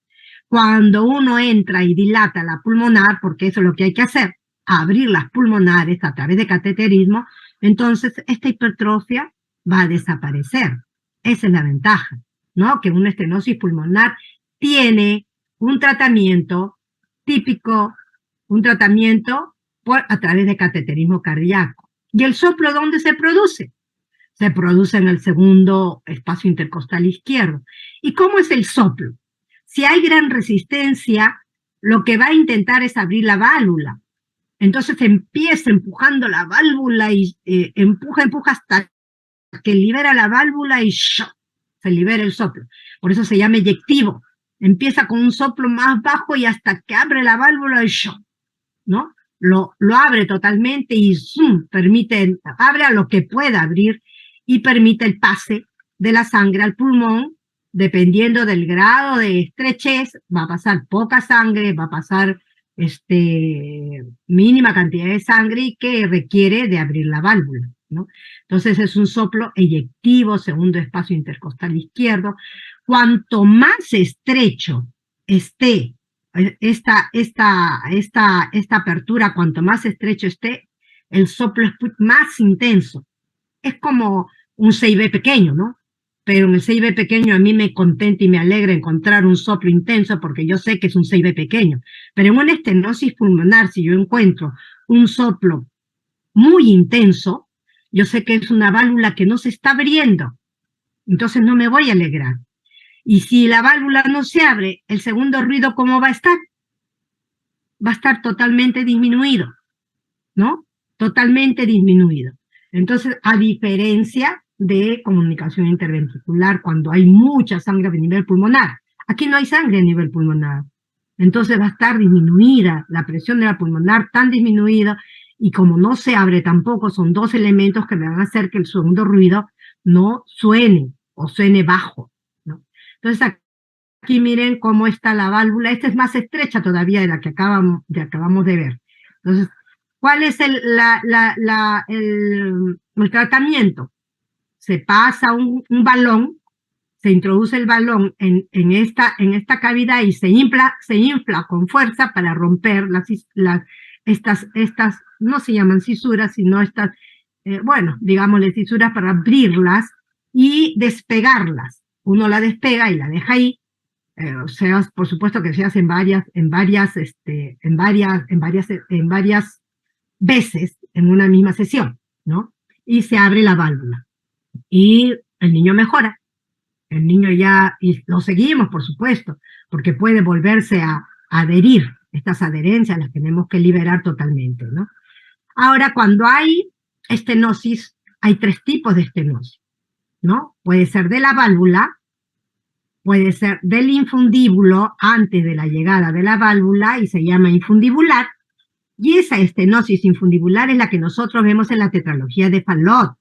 Cuando uno entra y dilata la pulmonar, porque eso es lo que hay que hacer, abrir las pulmonares a través de cateterismo, entonces esta hipertrofia va a desaparecer. Esa es la ventaja, ¿no? Que una estenosis pulmonar tiene un tratamiento típico, un tratamiento a través de cateterismo cardíaco. ¿Y el soplo dónde se produce? Se produce en el segundo espacio intercostal izquierdo. ¿Y cómo es el soplo? Si hay gran resistencia, lo que va a intentar es abrir la válvula. Entonces empieza empujando la válvula y empuja hasta que libera la válvula y se libera el soplo. Por eso se llama eyectivo. Empieza con un soplo más bajo y hasta que abre la válvula y ¿no? Lo abre totalmente y abre a lo que pueda abrir y permite el pase de la sangre al pulmón. Dependiendo del grado de estrechez, va a pasar poca sangre, va a pasar mínima cantidad de sangre y que requiere de abrir la válvula, ¿no? Entonces es un soplo eyectivo, segundo espacio intercostal izquierdo. Cuanto más estrecho esté esta apertura, cuanto más estrecho esté, el soplo es más intenso. Es como un 6B pequeño, ¿no? Pero en el 6B pequeño a mí me contenta y me alegra encontrar un soplo intenso porque yo sé que es un 6B pequeño. Pero en una estenosis pulmonar, si yo encuentro un soplo muy intenso, yo sé que es una válvula que no se está abriendo. Entonces no me voy a alegrar. Y si la válvula no se abre, el segundo ruido, ¿cómo va a estar? Va a estar totalmente disminuido, ¿no? Totalmente disminuido. Entonces, a diferencia de comunicación interventricular, cuando hay mucha sangre a nivel pulmonar. Aquí no hay sangre a nivel pulmonar. Entonces va a estar disminuida, la presión de la pulmonar tan disminuida, y como no se abre tampoco, son dos elementos que me van a hacer que el segundo ruido no suene, o suene bajo, ¿no? Entonces aquí miren cómo está la válvula. Esta es más estrecha todavía de la que acabamos de ver. Entonces, ¿cuál es el tratamiento? Se pasa un balón, se introduce el balón en esta cavidad y se infla con fuerza para romper estas, no se llaman cisuras, sino estas, bueno, digámosle cisuras para abrirlas y despegarlas. Uno la despega y la deja ahí, o sea, por supuesto que se hace en varias veces en una misma sesión, ¿no? Y se abre la válvula. Y el niño mejora. El niño ya, y lo seguimos, por supuesto, porque puede volverse a adherir. Estas adherencias las tenemos que liberar totalmente, ¿no? Ahora, cuando hay estenosis, hay 3 tipos de estenosis, ¿no? Puede ser de la válvula, puede ser del infundíbulo antes de la llegada de la válvula y se llama infundibular, y esa estenosis infundibular es la que nosotros vemos en la tetralogía de Fallot.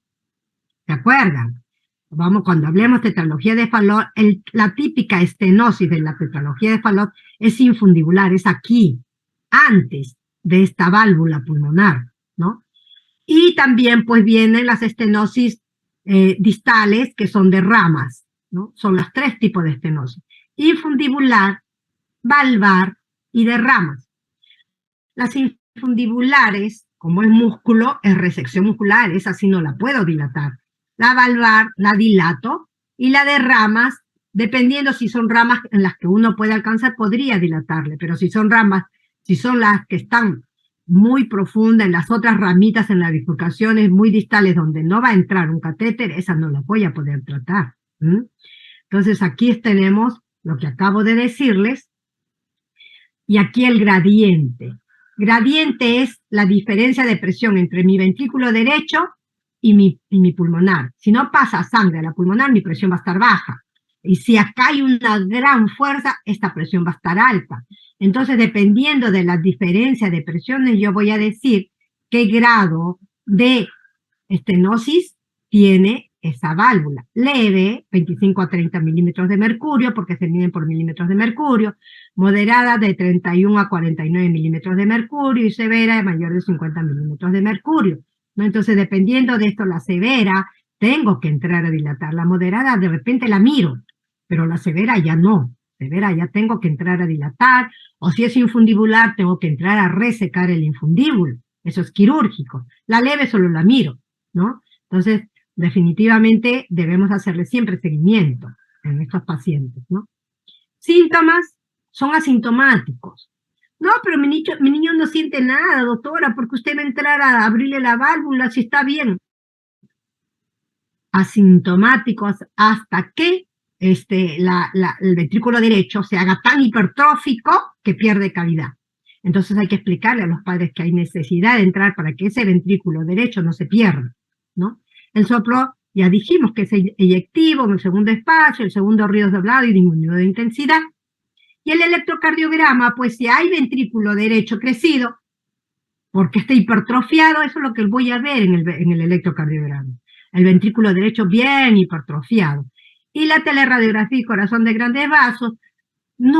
¿Se acuerdan? Vamos, cuando hablemos de tetralogía de Fallot, la típica estenosis de la tetralogía de Fallot es infundibular, es aquí, antes de esta válvula pulmonar, ¿no? Y también pues vienen las estenosis distales, que son de ramas, ¿no? Son los 3 tipos de estenosis: infundibular, valvar y de ramas. Las infundibulares, como es músculo, es resección muscular, esa sí no la puedo dilatar. La valvar la dilato, y la de ramas, dependiendo si son ramas en las que uno puede alcanzar, podría dilatarle, pero si son ramas, si son las que están muy profundas, en las otras ramitas, en las bifurcaciones muy distales, donde no va a entrar un catéter, esas no las voy a poder tratar. Entonces aquí tenemos lo que acabo de decirles, y aquí el gradiente. Gradiente es la diferencia de presión entre mi ventrículo derecho y mi pulmonar. Si no pasa sangre a la pulmonar, mi presión va a estar baja. Y si acá hay una gran fuerza, esta presión va a estar alta. Entonces, dependiendo de la diferencia de presiones, yo voy a decir qué grado de estenosis tiene esa válvula. Leve, 25 a 30 milímetros de mercurio, porque se miden por milímetros de mercurio. Moderada, de 31 a 49 milímetros de mercurio. Y severa, de mayor de 50 milímetros de mercurio, ¿no? Entonces, dependiendo de esto, la severa, tengo que entrar a dilatar. La moderada, de repente la miro, pero la severa ya no. Severa ya tengo que entrar a dilatar, o si es infundibular, tengo que entrar a resecar el infundíbulo. Eso es quirúrgico. La leve solo la miro, ¿no? Entonces, definitivamente debemos hacerle siempre seguimiento en estos pacientes, ¿no? Síntomas son asintomáticos. No, pero mi niño no siente nada, doctora, porque usted va a entrar a abrirle la válvula si está bien. Asintomáticos hasta que el ventrículo derecho se haga tan hipertrófico que pierde cavidad. Entonces hay que explicarle a los padres que hay necesidad de entrar para que ese ventrículo derecho no se pierda, ¿no? El soplo, ya dijimos que es eyectivo en el segundo espacio, el segundo ruido doblado y disminuido de intensidad. Y el electrocardiograma, pues si hay ventrículo derecho crecido, porque está hipertrofiado, eso es lo que voy a ver en el electrocardiograma. El ventrículo derecho bien hipertrofiado. Y la teleradiografía y corazón de grandes vasos,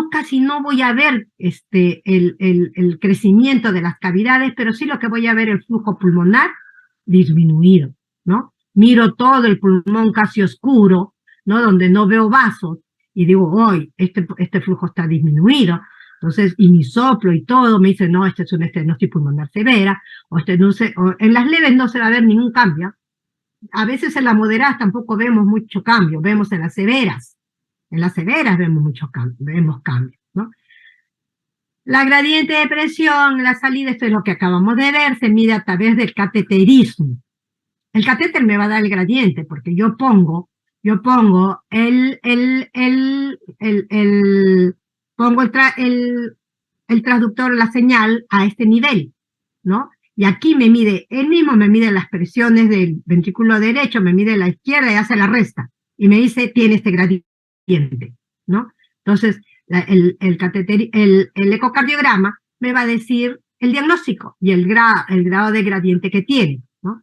casi no voy a ver el crecimiento de las cavidades, pero sí lo que voy a ver el flujo pulmonar disminuido, ¿no? Miro todo el pulmón casi oscuro, ¿no? Donde no veo vasos, y digo, hoy este flujo está disminuido. Entonces, y mi soplo y todo me dice, no, este es una estenosis pulmonar severa, o en las leves no se va a ver ningún cambio. A veces en las moderadas tampoco vemos mucho cambio, vemos en las severas vemos mucho cambio, ¿no? La gradiente de presión, la salida, esto es lo que acabamos de ver, se mide a través del cateterismo. El catéter me va a dar el gradiente, porque yo pongo el transductor, la señal, a este nivel, ¿no? Y aquí él mismo me mide las presiones del ventrículo derecho, me mide la izquierda y hace la resta. Y me dice, tiene este gradiente, ¿no? Entonces, el ecocardiograma me va a decir el diagnóstico y el grado de gradiente que tiene, ¿no?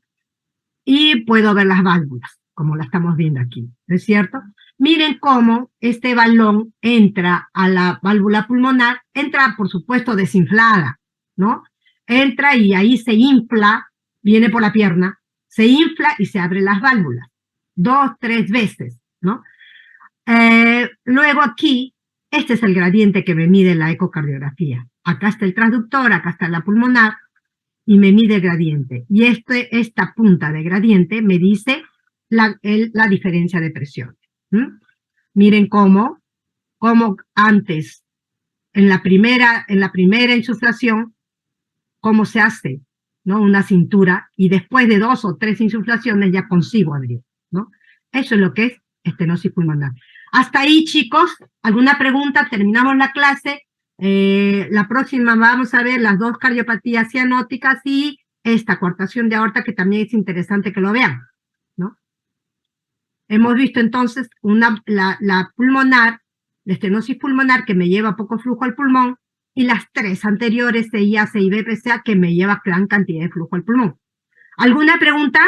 Y puedo ver las válvulas, como la estamos viendo aquí, ¿no es cierto? Miren cómo este balón entra a la válvula pulmonar, entra, por supuesto, desinflada, ¿no? Entra y ahí se infla, viene por la pierna, se infla y se abren las válvulas, 2, 3 veces, ¿no? Luego aquí, este es el gradiente que me mide la ecocardiografía. Acá está el transductor, acá está la pulmonar, y me mide el gradiente. Y esta punta de gradiente me dice la diferencia de presión. Miren cómo antes, en la primera insuflación, cómo se hace, ¿no? Una cintura, y después de 2 o 3 insuflaciones ya consigo abrir, ¿no? Eso es lo que es estenosis pulmonar. Hasta ahí, chicos, ¿alguna pregunta? Terminamos la clase. La próxima vamos a ver las 2 cardiopatías cianóticas y esta coartación de aorta, que también es interesante que lo vean, ¿no? Hemos visto entonces la pulmonar, la estenosis pulmonar, que me lleva poco flujo al pulmón, y las 3 anteriores, CIA, CIB, PCA, que me lleva gran cantidad de flujo al pulmón. ¿Alguna pregunta?